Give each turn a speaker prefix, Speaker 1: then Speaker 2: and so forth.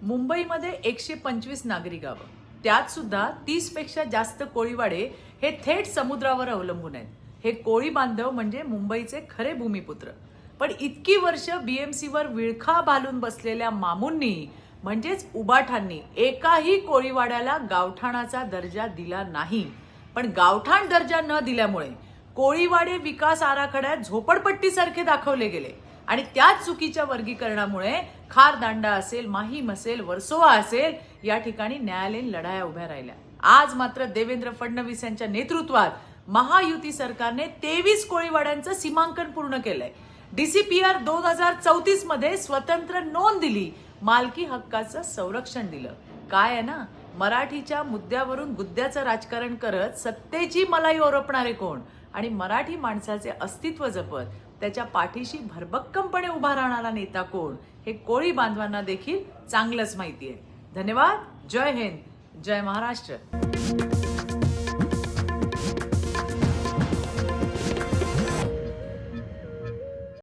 Speaker 1: मुंबईमध्ये 125 नागरी गावं, त्यात सुद्धा 30 पेक्षा जास्त कोळीवाडे हे थेट समुद्रावर अवलंबून आहेत. हे कोळी बांधव म्हणजे मुंबईचे खरे भूमिपुत्र. पण इतकी वर्ष बीएमसीवर विळखा बांधून बसलेल्या मामूंनी म्हणजेच उबाठांनी एकाही कोळीवाड्याला गावठाणाचा दर्जा दिला नाही. पण गावठाण दर्जा न दिल्यामुळे कोळीवाडे विकास आराखड्यात झोपडपट्टीसारखे दाखवले गेले आणि त्याच चुकीच्या वर्गीकरणामुळे खारदांडा असेल, माहीम असेल, वर्सोवा असेल या ठिकाणी न्यायालयीन लढाया उभ्या राहिल्या. आज मात्र देवेंद्र फडणवीस यांच्या नेतृत्वात महायुती सरकारने 23 कोळीवाड्यांचं सीमांकन पूर्ण केलंय. डीसीपीआर 2034 मध्ये स्वतंत्र नोंद दिली, मालकी हक्काचं संरक्षण दिलं. काय आहे ना, मराठीच्या मुद्द्यावरून गुद्द्याचं राजकारण करत सत्तेची मलाई ओरपणारे कोण आणि मराठी माणसाचे अस्तित्व जपत त्याच्या पाठीशी भरभक्कमपणे उभा राहणारा नेता कोण हे कोळी बांधवांना देखील चांगलंच माहिती आहे. धन्यवाद. जय हिंद, जय महाराष्ट्र.